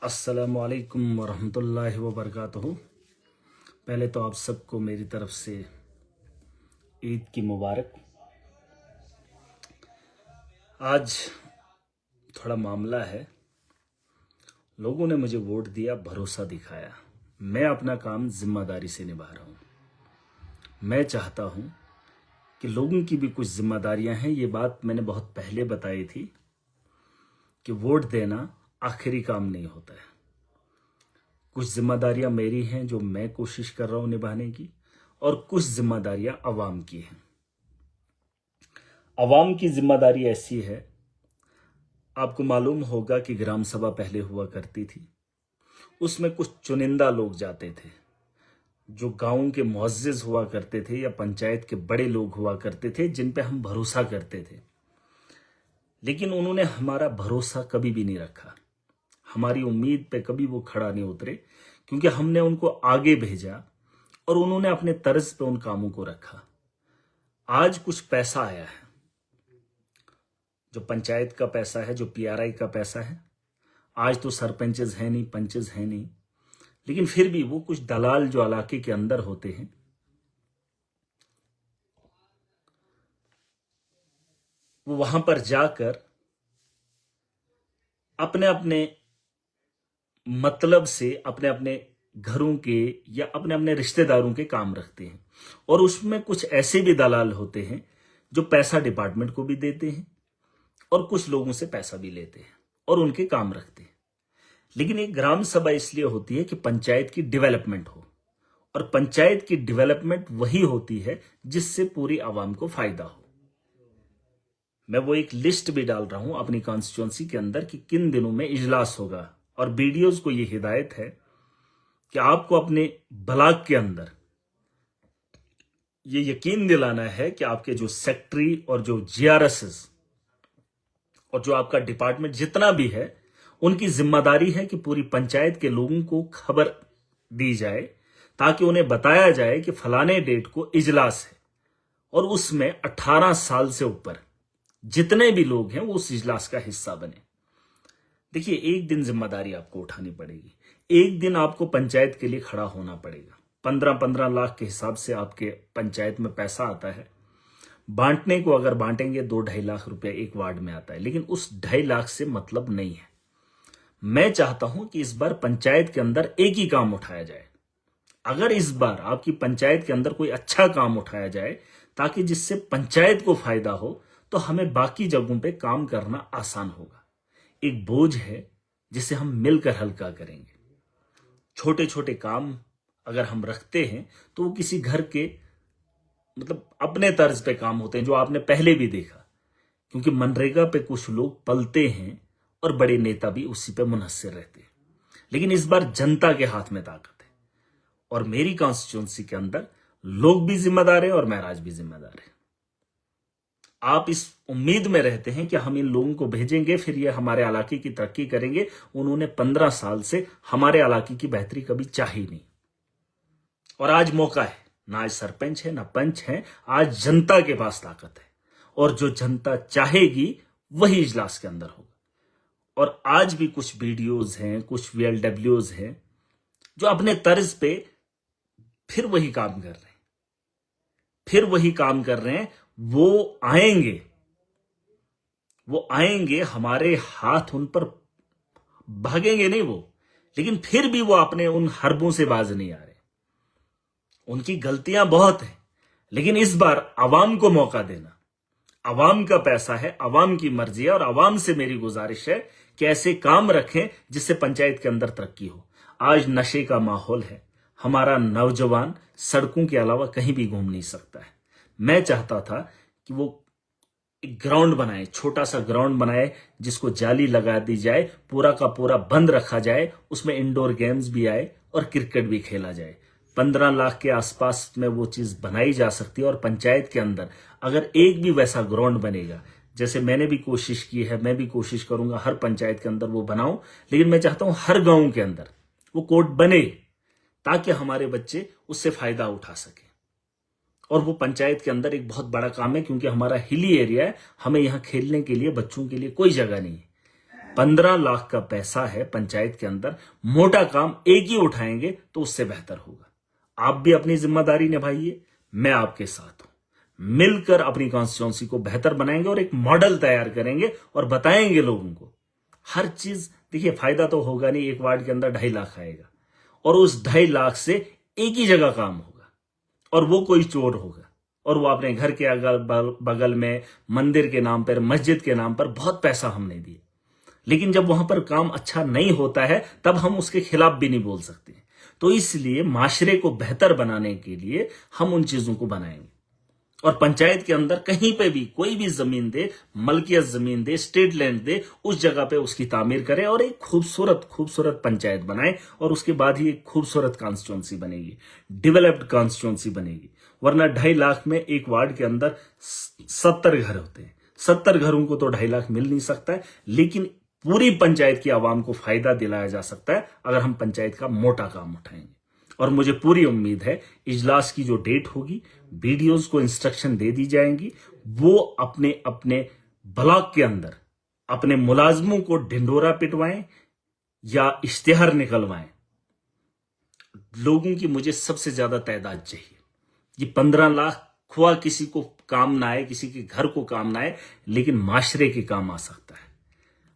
अस्सलामुअलैकुम वरहमतुल्लाहि वबरकातुहू। पहले तो आप सबको मेरी तरफ से ईद की मुबारक। आज थोड़ा मामला है, लोगों ने मुझे वोट दिया, भरोसा दिखाया, मैं अपना काम जिम्मेदारी से निभा रहा हूँ। मैं चाहता हूँ कि लोगों की भी कुछ जिम्मेदारियाँ हैं। ये बात मैंने बहुत पहले बताई थी कि वोट देना आखिरी काम नहीं होता है। कुछ जिम्मेदारियां मेरी हैं जो मैं कोशिश कर रहा हूं निभाने की, और कुछ जिम्मेदारियां अवाम की हैं। अवाम की जिम्मेदारी ऐसी है, आपको मालूम होगा कि ग्राम सभा पहले हुआ करती थी, उसमें कुछ चुनिंदा लोग जाते थे जो गांव के मुअज्जिज हुआ करते थे या पंचायत के बड़े लोग हुआ करते थे जिन पे हम भरोसा करते थे। लेकिन उन्होंने हमारा भरोसा कभी भी नहीं रखा, हमारी उम्मीद पे कभी वो खड़ा नहीं उतरे, क्योंकि हमने उनको आगे भेजा और उन्होंने अपने तर्ज पे उन कामों को रखा। आज कुछ पैसा आया है, जो पंचायत का पैसा है, जो पीआरआई का पैसा है। आज तो सरपंचेस हैं नहीं, पंचेस हैं नहीं, लेकिन फिर भी वो कुछ दलाल जो इलाके के अंदर होते हैं, वो वहां पर जाकर अपने अपने मतलब से अपने अपने घरों के या अपने अपने रिश्तेदारों के काम रखते हैं। और उसमें कुछ ऐसे भी दलाल होते हैं जो पैसा डिपार्टमेंट को भी देते हैं और कुछ लोगों से पैसा भी लेते हैं और उनके काम रखते हैं। लेकिन एक ग्राम सभा इसलिए होती है कि पंचायत की डेवलपमेंट हो, और पंचायत की डेवलपमेंट वही होती है जिससे पूरी आवाम को फायदा हो। मैं वो एक लिस्ट भी डाल रहा हूं अपनी कॉन्स्टिट्यूंसी के अंदर कि किन दिनों में इजलास होगा, और बीडीओज को ये हिदायत है कि आपको अपने ब्लॉक के अंदर ये यकीन दिलाना है कि आपके जो सेक्रेटरी और जो जीआरएसएस और जो आपका डिपार्टमेंट जितना भी है, उनकी जिम्मेदारी है कि पूरी पंचायत के लोगों को खबर दी जाए, ताकि उन्हें बताया जाए कि फलाने डेट को इजलास है, और उसमें 18 साल से ऊपर जितने भी लोग हैं वो उस इजलास का हिस्सा बने। देखिए, एक दिन जिम्मेदारी आपको उठानी पड़ेगी, एक दिन आपको पंचायत के लिए खड़ा होना पड़ेगा। 15-15 लाख के हिसाब से आपके पंचायत में पैसा आता है, बांटने को अगर बांटेंगे 2-2.5 लाख रुपया एक वार्ड में आता है, लेकिन उस 2.5 लाख से मतलब नहीं है। मैं चाहता हूं कि इस बार पंचायत के अंदर एक ही काम उठाया जाए। अगर इस बार आपकी पंचायत के अंदर कोई अच्छा काम उठाया जाए ताकि जिससे पंचायत को फायदा हो, तो हमें बाकी जगहों पे काम करना आसान होगा। एक बोझ है जिसे हम मिलकर हल्का करेंगे। छोटे छोटे काम अगर हम रखते हैं तो वो किसी घर के मतलब अपने तर्ज पे काम होते हैं, जो आपने पहले भी देखा, क्योंकि मनरेगा पे कुछ लोग पलते हैं और बड़े नेता भी उसी पे मुनहसिर रहते हैं। लेकिन इस बार जनता के हाथ में ताकत है, और मेरी कॉन्स्टिट्यूंसी के अंदर लोग भी जिम्मेदार हैं और महराज भी जिम्मेदार है। आप इस उम्मीद में रहते हैं कि हम इन लोगों को भेजेंगे, फिर ये हमारे इलाके की तरक्की करेंगे। उन्होंने 15 साल से हमारे इलाके की बेहतरी कभी चाही नहीं, और आज मौका है। ना आज सरपंच है ना पंच है, आज जनता के पास ताकत है, और जो जनता चाहेगी वही इजलास के अंदर होगा। और आज भी कुछ बीडीओज हैं, कुछ वीएलडब्ल्यूज हैं जो अपने तर्ज पे फिर वही काम कर रहे हैं, फिर वही काम कर रहे हैं। वो आएंगे, हमारे हाथ उन पर भागेंगे नहीं वो, लेकिन फिर भी वो अपने उन हरबों से बाज नहीं आ रहे। उनकी गलतियां बहुत हैं, लेकिन इस बार आवाम को मौका देना, आवाम का पैसा है, आवाम की मर्जी है, और आवाम से मेरी गुजारिश है कि ऐसे काम रखें जिससे पंचायत के अंदर तरक्की हो। आज नशे का माहौल है, हमारा नौजवान सड़कों के अलावा कहीं भी घूम नहीं सकता है। मैं चाहता था कि वो एक ग्राउंड बनाए, छोटा सा ग्राउंड बनाए, जिसको जाली लगा दी जाए, पूरा का पूरा बंद रखा जाए, उसमें इंडोर गेम्स भी आए और क्रिकेट भी खेला जाए। 15 लाख के आसपास में वो चीज बनाई जा सकती है, और पंचायत के अंदर अगर एक भी वैसा ग्राउंड बनेगा, जैसे मैंने भी कोशिश की है, मैं भी कोशिश करूंगा हर पंचायत के अंदर वो बनाऊं, लेकिन मैं चाहता हूं हर गांव के अंदर वो कोर्ट बने, ताकि हमारे बच्चे उससे फायदा उठा सके। और वो पंचायत के अंदर एक बहुत बड़ा काम है, क्योंकि हमारा हिली एरिया है, हमें यहाँ खेलने के लिए बच्चों के लिए कोई जगह नहीं है। 15 लाख का पैसा है पंचायत के अंदर, मोटा काम एक ही उठाएंगे तो उससे बेहतर होगा। आप भी अपनी जिम्मेदारी निभाइए, मैं आपके साथ हूं। मिलकर अपनी कॉन्स्टिट्यूंसी को बेहतर बनाएंगे और एक मॉडल तैयार करेंगे और बताएंगे लोगों को हर चीज। देखिए, फायदा तो होगा नहीं, एक वार्ड के अंदर 2.5 लाख आएगा और उस 2.5 लाख से एक ही जगह काम होगा और वो कोई चोर होगा और वो अपने घर के अगल बगल में मंदिर के नाम पर, मस्जिद के नाम पर बहुत पैसा हमने दिया, लेकिन जब वहां पर काम अच्छा नहीं होता है तब हम उसके खिलाफ भी नहीं बोल सकते। तो इसलिए माशरे को बेहतर बनाने के लिए हम उन चीजों को बनाएंगे और पंचायत के अंदर कहीं पे भी कोई भी जमीन दे, मलकियत जमीन दे, स्टेट लैंड दे, उस जगह पे उसकी तामीर करें और एक खूबसूरत खूबसूरत पंचायत बनाए और उसके बाद ही एक खूबसूरत कॉन्स्टिट्यूंसी बनेगी, डेवलप्ड कॉन्स्टिट्यूंसी बनेगी। वरना 2.5 लाख में एक वार्ड के अंदर 70 घर होते हैं। 70 घरों को तो 2.5 लाख मिल नहीं सकता है, लेकिन पूरी पंचायत की आवाम को फायदा दिलाया जा सकता है अगर हम पंचायत का मोटा काम उठाएंगे। और मुझे पूरी उम्मीद है इजलास की जो डेट होगी, बीडीओज को इंस्ट्रक्शन दे दी जाएंगी, वो अपने अपने ब्लॉक के अंदर अपने मुलाजमों को ढिंडोरा पिटवाएं या इश्तेहार निकलवाएं। लोगों की मुझे सबसे ज्यादा तादाद चाहिए। ये 15 लाख खुआ किसी को काम ना आए, किसी के घर को काम ना आए, लेकिन माशरे के काम आ सकता है,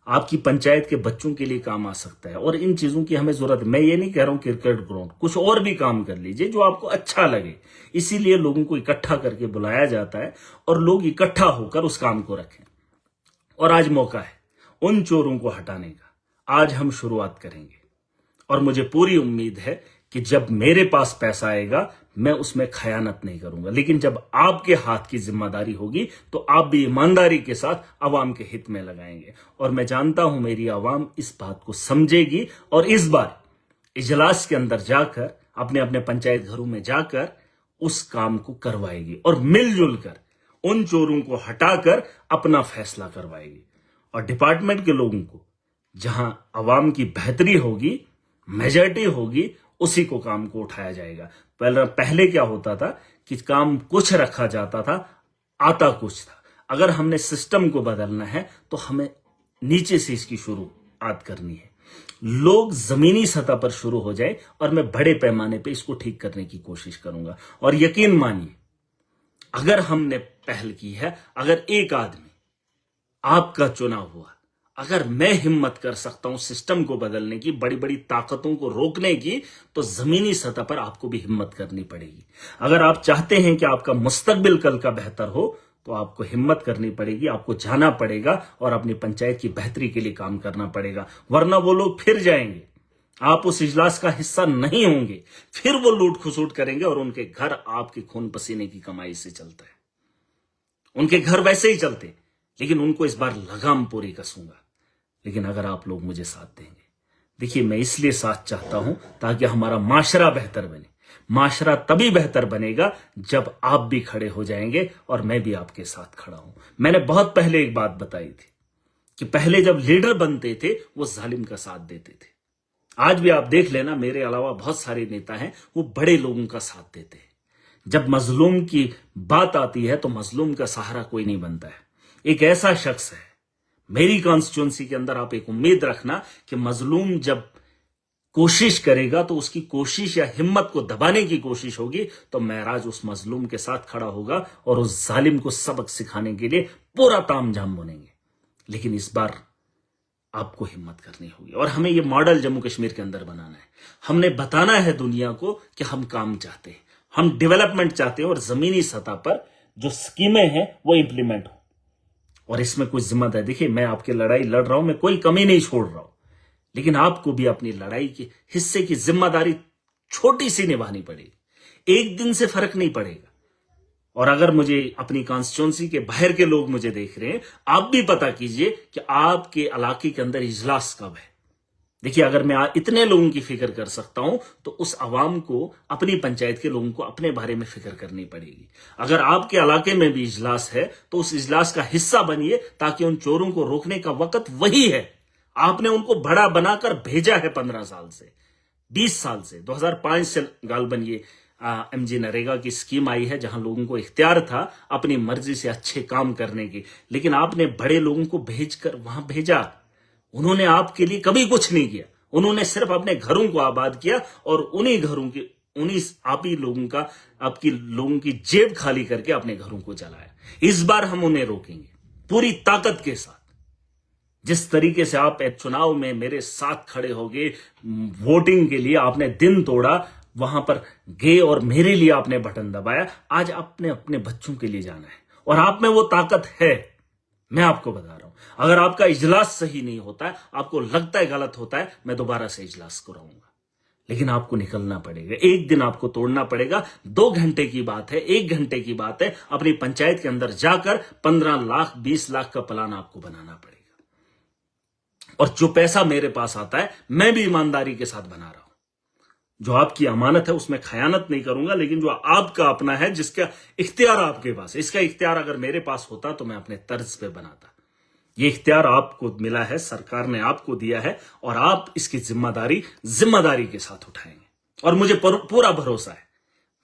आपकी पंचायत के बच्चों के लिए काम आ सकता है। और इन चीजों की हमें जरूरत, मैं ये नहीं कह रहा हूं क्रिकेट ग्राउंड, कुछ और भी काम कर लीजिए जो आपको अच्छा लगे। इसीलिए लोगों को इकट्ठा करके बुलाया जाता है और लोग इकट्ठा होकर उस काम को रखें। और आज मौका है उन चोरों को हटाने का, आज हम शुरुआत करेंगे। और मुझे पूरी उम्मीद है कि जब मेरे पास पैसा आएगा मैं उसमें खयानत नहीं करूंगा, लेकिन जब आपके हाथ की जिम्मेदारी होगी तो आप भी ईमानदारी के साथ आवाम के हित में लगाएंगे। और मैं जानता हूं मेरी आवाम इस बात को समझेगी और इस बार इजलास के अंदर जाकर, अपने अपने पंचायत घरों में जाकर उस काम को करवाएगी और मिलजुल कर उन चोरों को हटाकर अपना फैसला करवाएगी। और डिपार्टमेंट के लोगों को, जहां आवाम की बेहतरी होगी, मेजॉरिटी होगी, उसी को काम को उठाया जाएगा। पहले क्या होता था कि काम कुछ रखा जाता था, आता कुछ था। अगर हमने सिस्टम को बदलना है तो हमें नीचे से इसकी शुरुआत करनी है। लोग जमीनी सतह पर शुरू हो जाए और मैं बड़े पैमाने पे इसको ठीक करने की कोशिश करूंगा। और यकीन मानिए, अगर हमने पहल की है, अगर एक आदमी आपका चुनाव हुआ, अगर मैं हिम्मत कर सकता हूं सिस्टम को बदलने की, बड़ी बड़ी ताकतों को रोकने की, तो जमीनी सतह पर आपको भी हिम्मत करनी पड़ेगी। अगर आप चाहते हैं कि आपका मुस्तकबिल कल का बेहतर हो तो आपको हिम्मत करनी पड़ेगी, आपको जाना पड़ेगा और अपनी पंचायत की बेहतरी के लिए काम करना पड़ेगा। वरना वो लोग फिर जाएंगे, आप उस इजलास का हिस्सा नहीं होंगे, फिर वो लूट खसूट करेंगे और उनके घर आपके खून पसीने की कमाई से चलता है। उनके घर वैसे ही चलते, लेकिन उनको इस बार लगाम पूरी कसूंगा। लेकिन अगर आप लोग मुझे साथ देंगे, देखिए मैं इसलिए साथ चाहता हूं ताकि हमारा माशरा बेहतर बने। माशरा तभी बेहतर बनेगा जब आप भी खड़े हो जाएंगे और मैं भी आपके साथ खड़ा हूं। मैंने बहुत पहले एक बात बताई थी कि पहले जब लीडर बनते थे वो जालिम का साथ देते थे। आज भी आप देख लेना, मेरे अलावा बहुत सारे नेता हैं, वो बड़े लोगों का साथ देते हैं। जब मजलूम की बात आती है तो मजलूम का सहारा कोई नहीं बनता है। एक ऐसा शख्स है मेरी कॉन्स्टिट्यूंसी के अंदर, आप एक उम्मीद रखना कि मजलूम जब कोशिश करेगा तो उसकी कोशिश या हिम्मत को दबाने की कोशिश होगी तो महराज उस मजलूम के साथ खड़ा होगा और उस जालिम को सबक सिखाने के लिए पूरा तामझाम बनेंगे। लेकिन इस बार आपको हिम्मत करनी होगी और हमें यह मॉडल जम्मू कश्मीर के अंदर बनाना है। हमने बताना है दुनिया को कि हम काम चाहते हैं, हम डेवलपमेंट चाहते हैं और जमीनी सतह पर जो स्कीमें हैं वो इंप्लीमेंट हो। और इसमें कुछ जिम्मेदारी, देखिए मैं आपकी लड़ाई लड़ रहा हूं, मैं कोई कमी नहीं छोड़ रहा हूं, लेकिन आपको भी अपनी लड़ाई के हिस्से की जिम्मेदारी छोटी सी निभानी पड़ेगी। एक दिन से फर्क नहीं पड़ेगा। और अगर मुझे अपनी कॉन्स्टिट्यूंसी के बाहर के लोग मुझे देख रहे हैं, आप भी पता कीजिए कि आपके इलाके के अंदर इजलास कब है। देखिए अगर मैं इतने लोगों की फिक्र कर सकता हूं तो उस आवाम को, अपनी पंचायत के लोगों को अपने बारे में फिक्र करनी पड़ेगी। अगर आपके इलाके में भी इजलास है तो उस इजलास का हिस्सा बनिए ताकि उन चोरों को रोकने का वक्त वही है। आपने उनको बड़ा बनाकर भेजा है 15 साल से, 20 साल से, 2005 से गालबन ये एमजी नरेगा की स्कीम आई है जहां लोगों को इख्तियार था अपनी मर्जी से अच्छे काम करने की, लेकिन आपने बड़े लोगों को भेजकर वहां भेजा, उन्होंने आपके लिए कभी कुछ नहीं किया। उन्होंने सिर्फ अपने घरों को आबाद किया और उन्हीं घरों के उन्हीं आप ही लोगों का आपकी लोगों की जेब खाली करके अपने घरों को चलाया। इस बार हम उन्हें रोकेंगे पूरी ताकत के साथ। जिस तरीके से आप चुनाव में मेरे साथ खड़े हो गए, वोटिंग के लिए आपने दिन तोड़ा, वहां पर गए और मेरे लिए आपने बटन दबाया, आज आपने अपने बच्चों के लिए जाना है और आप में वो ताकत है। मैं आपको बता रहा हूं, अगर आपका इजलास सही नहीं होता है, आपको लगता है गलत होता है, मैं दोबारा से इजलास कराऊंगा, लेकिन आपको निकलना पड़ेगा। एक दिन आपको तोड़ना पड़ेगा। 2 घंटे की बात है, 1 घंटे की बात है। अपनी पंचायत के अंदर जाकर 15 लाख 20 लाख का प्लान आपको बनाना पड़ेगा। और जो पैसा मेरे पास आता है, मैं भी ईमानदारी के साथ बना रहा हूं। जो आपकी अमानत है उसमें खयानत नहीं करूंगा, लेकिन जो आपका अपना है, जिसका इख्तियार आपके पास है, इसका इख्तियार अगर मेरे पास होता तो मैं अपने तर्ज पे बनाता। ये इख्तियार आपको मिला है, सरकार ने आपको दिया है और आप इसकी जिम्मेदारी के साथ उठाएंगे। और मुझे पूरा भरोसा है,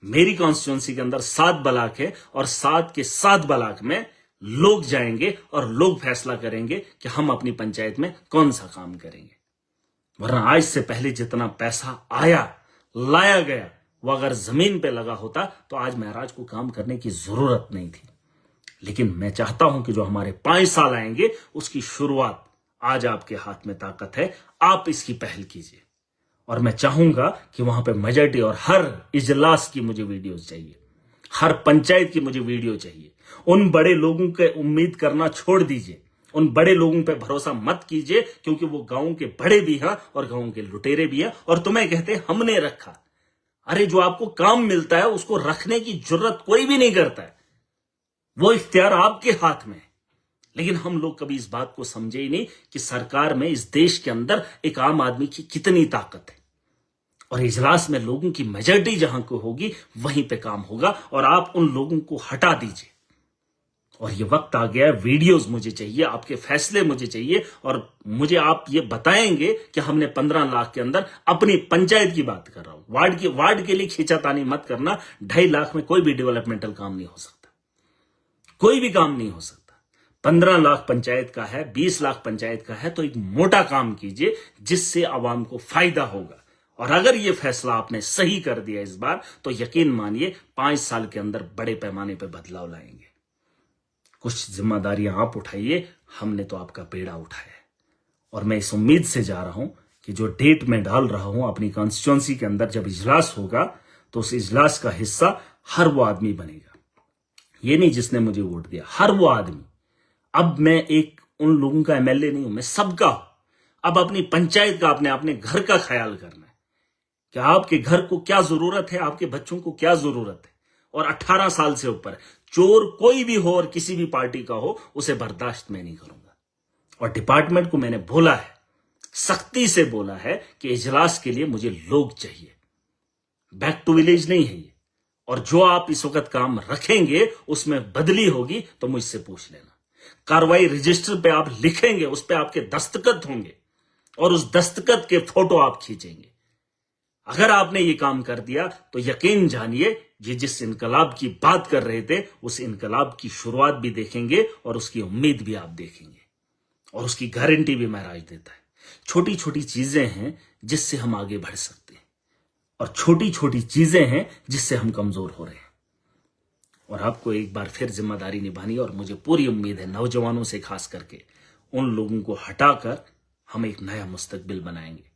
मेरी कॉन्स्टिट्यूंसी के अंदर 7 ब्लॉक है और 7 के 7 ब्लॉक में लोग जाएंगे और लोग फैसला करेंगे कि हम अपनी पंचायत में कौन सा काम करेंगे। वरना आज से पहले जितना पैसा लाया गया, वो अगर जमीन पे लगा होता तो आज महाराज को काम करने की जरूरत नहीं थी। लेकिन मैं चाहता हूं कि जो हमारे 5 साल आएंगे, उसकी शुरुआत आज आपके हाथ में ताकत है, आप इसकी पहल कीजिए। और मैं चाहूंगा कि वहां पे मेजॉरिटी, और हर इजलास की मुझे वीडियोस चाहिए, हर पंचायत की मुझे वीडियो चाहिए। उन बड़े लोगों के उम्मीद करना छोड़ दीजिए, उन बड़े लोगों पे भरोसा मत कीजिए, क्योंकि वो गांव के बड़े भी हैं और गांव के लुटेरे भी हैं। और तुम्हें कहते हमने रखा, अरे जो आपको काम मिलता है उसको रखने की जरूरत कोई भी नहीं करता है, वो इख्तियार आपके हाथ में है। लेकिन हम लोग कभी इस बात को समझे ही नहीं कि सरकार में, इस देश के अंदर एक आम आदमी की कितनी ताकत है। और इजलास में लोगों की मेजॉरिटी जहां को होगी, वहीं पे काम होगा। और आप उन लोगों को हटा दीजिए। और ये वक्त आ गया है, वीडियोस मुझे चाहिए, आपके फैसले मुझे चाहिए। और मुझे आप ये बताएंगे कि हमने 15 लाख के अंदर, अपनी पंचायत की बात कर रहा हूं, वार्ड के लिए खींचातानी मत करना। 2.5 लाख में कोई भी डेवलपमेंटल काम नहीं हो सकता, कोई भी काम नहीं हो सकता। 15 लाख पंचायत का है, 20 लाख पंचायत का है, तो एक मोटा काम कीजिए जिससे आवाम को फायदा होगा। और अगर ये फैसला आपने सही कर दिया इस बार, तो यकीन मानिए 5 साल के अंदर बड़े पैमाने पर बदलाव लाएंगे। कुछ जिम्मेदारियां आप उठाइए, हमने तो आपका बेड़ा उठाया है। और मैं इस उम्मीद से जा रहा हूं कि जो डेट में डाल रहा हूं अपनी कॉन्स्टिट्यूंसी के अंदर, जब इजलास होगा तो उस इजलास का हिस्सा हर वो आदमी बनेगा। ये नहीं जिसने मुझे वोट दिया, हर वो आदमी। अब मैं एक उन लोगों का एमएलए नहीं हूं, मैं सबका हूं। अब अपनी पंचायत का, अपने घर का ख्याल करना है कि आपके घर को क्या जरूरत है, आपके बच्चों को क्या जरूरत है। और 18 साल से ऊपर चोर कोई भी हो और किसी भी पार्टी का हो, उसे बर्दाश्त मैं नहीं करूंगा। और डिपार्टमेंट को मैंने बोला है, सख्ती से बोला है कि इजलास के लिए मुझे लोग चाहिए, बैक टू विलेज नहीं है ये। और जो आप इस वक्त काम रखेंगे उसमें बदली होगी तो मुझसे पूछ लेना। कार्रवाई रजिस्टर पे आप लिखेंगे, उस पे आपके दस्तखत होंगे और उस दस्तखत के फोटो आप खींचेंगे। अगर आपने ये काम कर दिया तो यकीन जानिए, ये जिस इनकलाब की बात कर रहे थे, उस इनकलाब की शुरुआत भी देखेंगे और उसकी उम्मीद भी आप देखेंगे। और उसकी गारंटी भी महाराज देता है। छोटी छोटी चीजें हैं जिससे हम आगे बढ़ सकते हैं, और छोटी छोटी चीजें हैं जिससे हम कमजोर हो रहे हैं। और आपको एक बार फिर जिम्मेदारी निभानी है। और मुझे पूरी उम्मीद है, नौजवानों से खास करके, उन लोगों को हटाकर हम एक नया मुस्तकबिल बनाएंगे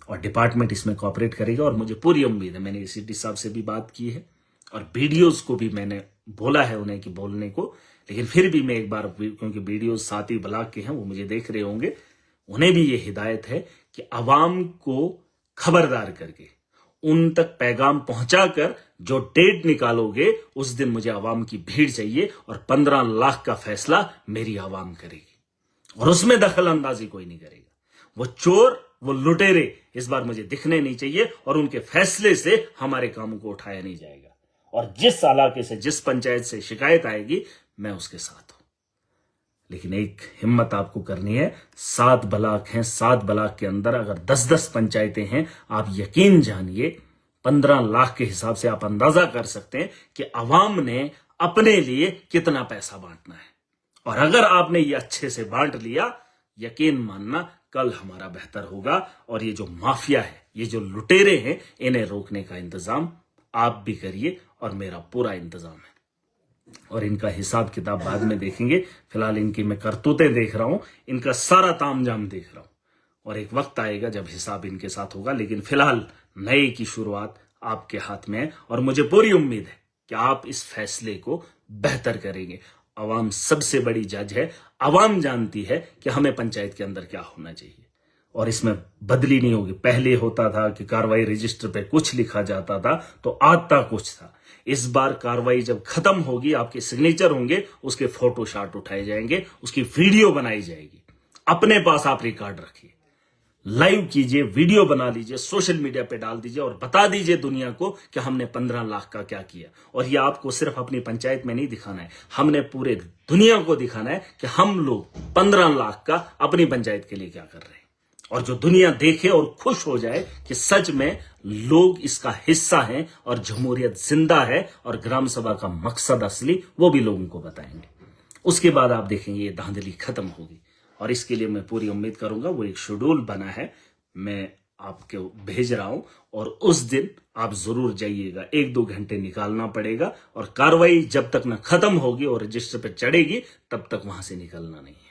और डिपार्टमेंट इसमें कोऑपरेट करेगा। और मुझे पूरी उम्मीद है, मैंने एसीटी साहब से भी बात की है और वीडियोस को भी मैंने बोला है उन्हें कि बोलने को, लेकिन फिर भी मैं एक बार, क्योंकि वीडियोस 7 ही ब्लॉक के हैं, वो मुझे देख रहे होंगे, उन्हें भी ये हिदायत है कि आवाम को खबरदार करके उन तक पैगाम पहुंचाकर जो डेट निकालोगे, उस दिन मुझे आवाम की भीड़ चाहिए। और 15 लाख का फैसला मेरी आवाम करेगी और उसमें दखल अंदाजी कोई नहीं करेगा। वो चोर, वो लुटेरे इस बार मुझे दिखने नहीं चाहिए और उनके फैसले से हमारे कामों को उठाया नहीं जाएगा। और जिस इलाके से, जिस पंचायत से शिकायत आएगी, मैं उसके साथ हूं। लेकिन एक हिम्मत आपको करनी है। 7 ब्लॉक हैं, 7 ब्लॉक के अंदर अगर 10-10 पंचायतें हैं, आप यकीन जानिए 15 लाख के हिसाब से आप अंदाजा कर सकते हैं कि अवाम ने अपने लिए कितना पैसा बांटना है। और अगर आपने ये अच्छे से बांट लिया, यकीन मानना कल हमारा बेहतर होगा। और ये जो माफिया है, ये जो लुटेरे हैं, इन्हें रोकने का इंतजाम आप भी करिए और मेरा पूरा इंतजाम है। और इनका हिसाब किताब बाद में देखेंगे। फिलहाल इनकी मैं करतूतें देख रहा हूं, इनका सारा तामझाम देख रहा हूं, और एक वक्त आएगा जब हिसाब इनके साथ होगा। लेकिन फिलहाल नए की शुरुआत आपके हाथ में है और मुझे पूरी उम्मीद है कि आप इस फैसले को बेहतर करेंगे। अवाम सबसे बड़ी जज है। अवाम जानती है कि हमें पंचायत के अंदर क्या होना चाहिए, और इसमें बदली नहीं होगी। पहले होता था कि कार्रवाई रजिस्टर पे कुछ लिखा जाता था तो आता कुछ था। इस बार कार्रवाई जब खत्म होगी, आपके सिग्नेचर होंगे, उसके फोटो शॉट उठाए जाएंगे, उसकी वीडियो बनाई जाएगी। अपने पास आप रिकॉर्ड रखिए, लाइव कीजिए, वीडियो बना लीजिए, सोशल मीडिया पे डाल दीजिए और बता दीजिए दुनिया को कि हमने 15 लाख का क्या किया। और ये आपको सिर्फ अपनी पंचायत में नहीं दिखाना है, हमने पूरे दुनिया को दिखाना है कि हम लोग 15 लाख का अपनी पंचायत के लिए क्या कर रहे हैं। और जो दुनिया देखे और खुश हो जाए कि सच में लोग इसका हिस्सा हैं और जमहूरियत जिंदा है और ग्राम सभा का मकसद असली वो भी लोगों को बताएंगे। उसके बाद आप देखेंगे ये धांधली खत्म होगी। और इसके लिए मैं पूरी उम्मीद करूंगा, वो एक शेड्यूल बना है, मैं आपको भेज रहा हूं, और उस दिन आप जरूर जाइएगा। 1-2 घंटे निकालना पड़ेगा, और कार्रवाई जब तक ना खत्म होगी और रजिस्टर पर चढ़ेगी तब तक वहां से निकलना नहीं है।